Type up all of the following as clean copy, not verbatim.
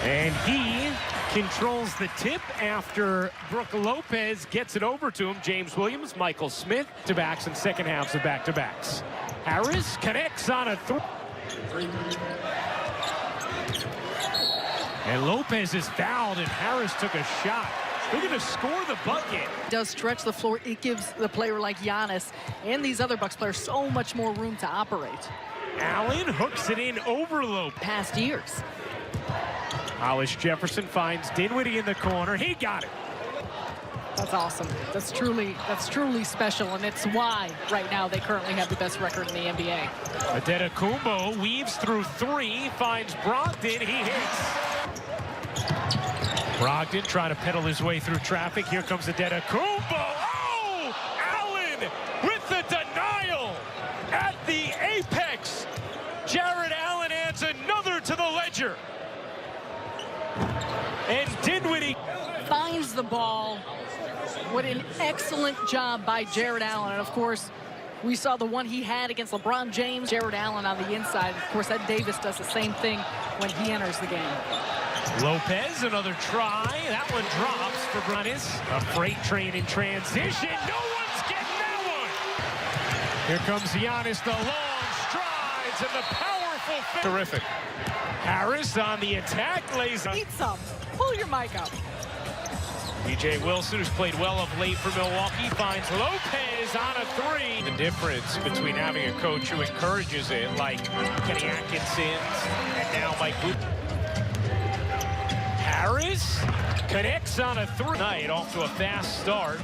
And he controls the tip after Brook Lopez gets it over to him. James Williams, Michael Smith, back-to-backs and second halves of back-to-backs. Harris connects on a three. And Lopez is fouled, and Harris took a shot. Looking to score the bucket. Does stretch the floor. It gives the player like Giannis and these other Bucks players so much more room to operate. Allen hooks it in over Lopez. Past years. Hollis Jefferson finds Dinwiddie in the corner. He got it. That's awesome. That's truly special, and it's why right now they currently have the best record in the NBA. Adetokounmpo weaves through three, finds Brogdon. He hits. Brogdon trying to pedal his way through traffic. Here comes Adetokounmpo. Oh! Allen with the denial at the apex. Jared Allen adds another to the ledger. And Dinwiddie finds the ball. What an excellent job by Jared Allen. And of course, we saw the one he had against LeBron James. Jared Allen on the inside. Of course, Ed Davis does the same thing when he enters the game. Lopez, another try. That one drops for Bronis. A freight train in transition. No one's getting that one. Here comes Giannis, the long strides and the powerful finish. Terrific. Harris on the attack, lays on. Eat some. Pull your mic up. DJ Wilson, who's played well of late for Milwaukee, finds Lopez on a three. The difference between having a coach who encourages it, like Kenny Atkinson, and now Mike Boot. Harris connects on a three. Night off to a fast start.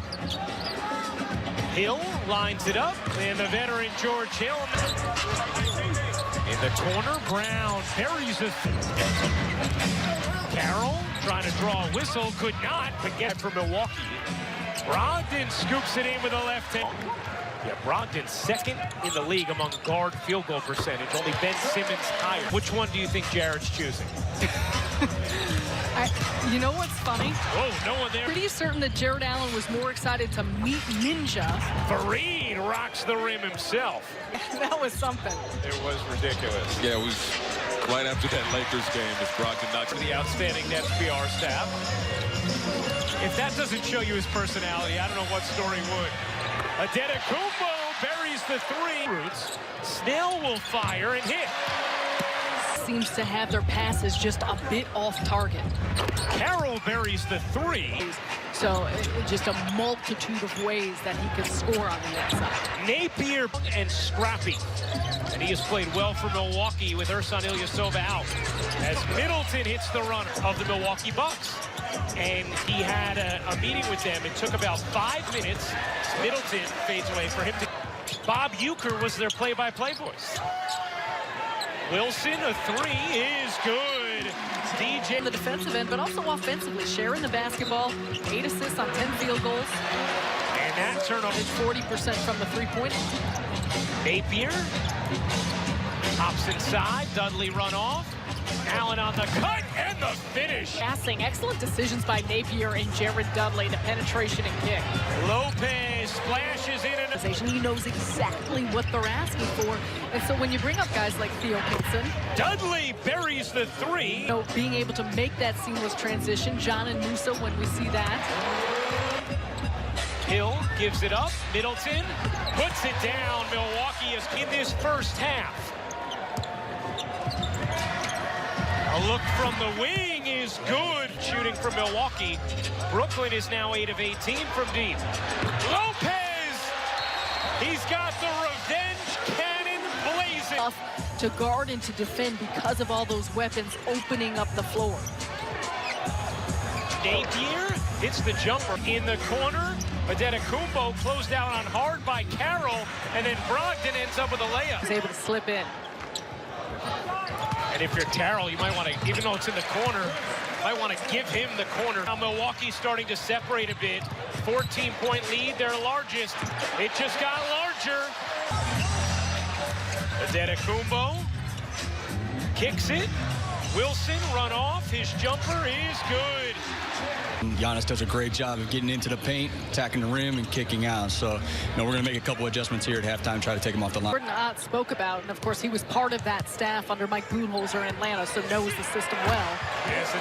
Hill lines it up, and the veteran George Hill. In the corner, Brown buries it. Carroll trying to draw a whistle, could not, but get from Milwaukee. Brogdon scoops it in with a left hand. Yeah, Brogdon's second in the league among guard field goal percentage. Only Ben Simmons higher. Which one do you think Jared's choosing? You know what's funny? Whoa, no one there. Pretty certain that Jared Allen was more excited to meet Ninja. Fareed rocks the rim himself. That was something. It was ridiculous. Yeah, it was right after that Lakers game as Brogdon knocked the outstanding Nets PR staff. If that doesn't show you his personality, I don't know what story would. Adetokounmpo buries the three. Snell will fire and hit. Seems to have their passes just a bit off target. Carroll buries the three. So just a multitude of ways that he could score on the inside. Napier and scrappy. And he has played well for Milwaukee with Ersan Ilyasova out. As Middleton hits the runner of the Milwaukee Bucks. And he had a meeting with them. It took about 5 minutes. Middleton fades away for him to... Bob Uecker was their play-by-play voice. Wilson, a three is good. DJ. On the defensive end, but also offensively, sharing the basketball, 8 assists on 10 field goals. And that turnover. 40% from the three-point. Napier hops inside. Dudley run off. Allen on the cut and the finish. Passing, excellent decisions by Napier and Jared Dudley, the penetration and kick. Lopez splashes in. He knows exactly what they're asking for. And so when you bring up guys like Theo Pinson, Dudley buries the three. You know, being able to make that seamless transition, John and Musa when we see that. Hill gives it up. Middleton puts it down. Milwaukee is in this first half. A look from the wing is good. Shooting from Milwaukee. Brooklyn is now 8 of 18 from deep. Lopez! He's got the revenge cannon blazing. To guard and to defend because of all those weapons opening up the floor. Napier hits the jumper in the corner. Adetokounmpo closed out on hard by Carroll. And then Brogdon ends up with a layup. He's able to slip in. And if you're Carroll, you might want to, even though it's in the corner, might want to give him the corner. Now Milwaukee's starting to separate a bit. 14-point lead, their largest. It just got larger. Adetokounmpo kicks it. Wilson run off. His jumper is good. Giannis does a great job of getting into the paint, attacking the rim, and kicking out. So, we're going to make a couple adjustments here at halftime, try to take him off the line. Jordan Ott spoke about, and of course he was part of that staff under Mike Budenholzer in Atlanta, so knows the system well. Yes,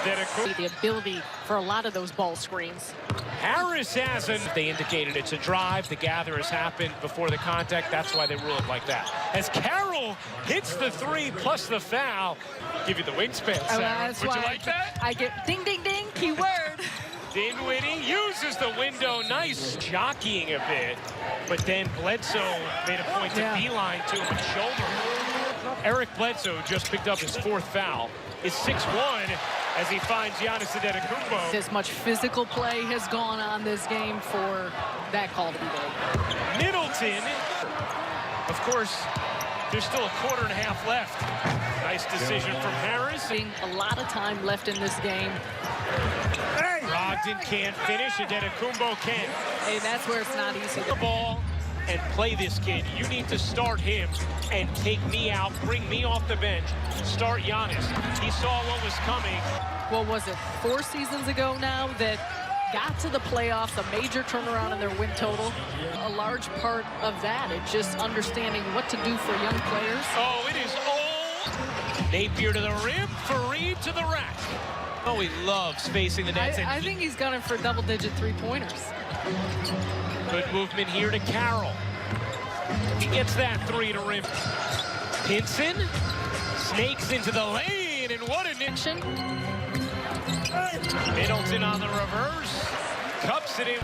the ability for a lot of those ball screens. Harris hasn't. They indicated it's a drive. The gather has happened before the contact. That's why they rule it like that. As Carroll hits the three plus the foul. Give you the wingspan, Sarah. Would you like that? I get ding, ding, ding, keyword. Dinwiddie uses the window. Nice jockeying a bit. But then Bledsoe made a point to beeline to him and shoulder. Eric Bledsoe just picked up his 4th foul. Is 6'1" as he finds Giannis Antetokounmpo. As much physical play has gone on this game for that call to be made. Middleton. Of course, there's still a quarter and a half left. Nice decision from Harris. A lot of time left in this game. Brogdon can't finish. Antetokounmpo can. Hey, that's where it's not easy. The ball and play this kid. You need to start him and take me out, bring me off the bench, start Giannis. He saw what was coming. What was it, 4 seasons ago now that got to the playoffs, a major turnaround in their win total? A large part of that is just understanding what to do for young players. Oh, it is all Napier to the rim, Fareed to the rack. Oh, he loves facing the nets. I think he's gunning for double-digit three-pointers. Good movement here to Carroll. He gets that 3 to rim. Pinson snakes into the lane, and what an action. Middleton on the reverse. Cups it in.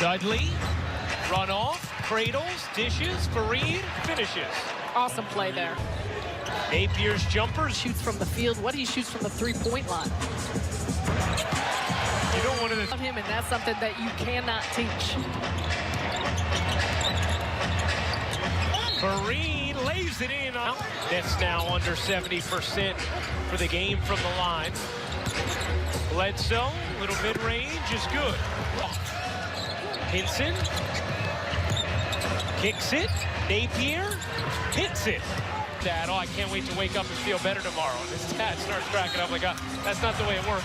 Dudley, run off, cradles, dishes, Fareed, finishes. Awesome play there. Napier's jumper. Shoots from the field. What he shoots from the three-point line. You don't want to him, and that's something that you cannot teach. Fareed lays it in. That's now under 70% for the game from the line. Bledsoe, little mid-range is good. Pinson kicks it. Napier hits it. Oh, I can't wait to wake up and feel better tomorrow. This dad starts cracking up like, that's not the way it works.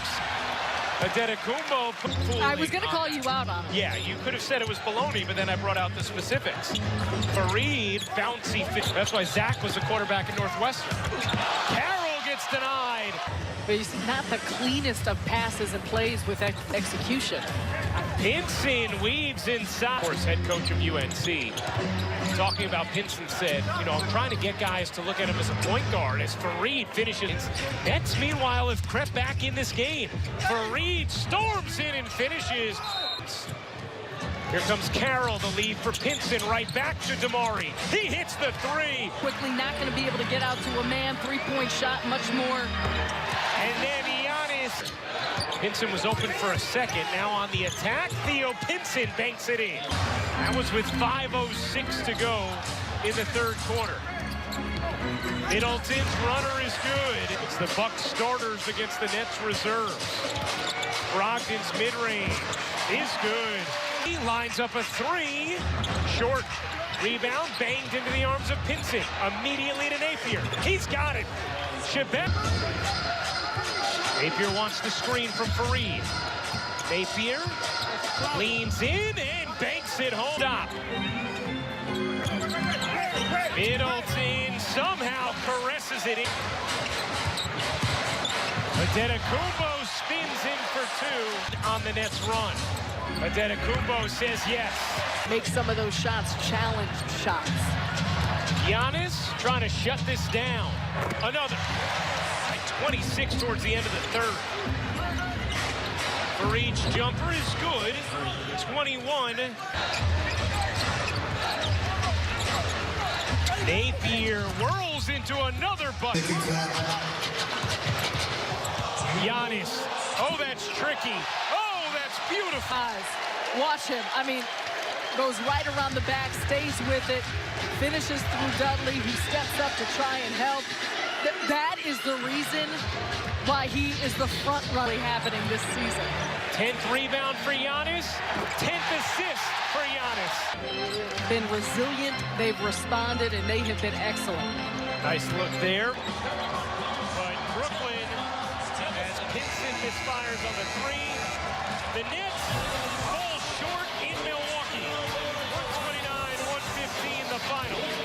Antetokounmpo. I was going to call you out on it. Yeah, you could have said it was baloney, but then I brought out the specifics. Fareed, bouncy fit. That's why Zach was the quarterback at Northwestern. Carroll gets denied. But he's not the cleanest of passes and plays with execution. Pinson weaves inside. Of course, head coach of UNC. Talking about Pinson said, I'm trying to get guys to look at him as a point guard as Fareed finishes. Nets, meanwhile, have crept back in this game. Fareed storms in and finishes. Here comes Carroll, the lead for Pinson, right back to Damari. He hits the 3. Quickly not going to be able to get out to a man. 3-point shot, much more. And then Giannis. Pinson was open for a second. Now on the attack, Theo Pinson banks it in. That was with 5:06 to go in the 3rd quarter. Middleton's runner is good. It's the Bucks starters against the Nets reserves. Brogdon's mid-range is good. He lines up a 3. Short. Rebound banged into the arms of Pinson. Immediately to Napier. He's got it. Shabbat. Napier wants the screen from Fareed. Napier leans in and banks it home. Stop. Middleton somehow caresses it in. Antetokounmpo spins in for 2 on the Nets run. Antetokounmpo says yes. Make some of those shots challenge shots. Giannis trying to shut this down. Another. 26 towards the end of the 3rd. Fareed's jumper is good. 21. Napier whirls into another bucket. Giannis. Oh, that's tricky. Oh, that's beautiful. Watch him. I mean, goes right around the back, stays with it, finishes through Dudley, who steps up to try and help. That is the reason why he is the front runner happening this season. 10th rebound for Giannis, 10th assist for Giannis. Been resilient, they've responded, and they have been excellent. Nice look there. But Brooklyn, as Pinson misfires on the three, the Nets fall short in Milwaukee. 129-115 the final.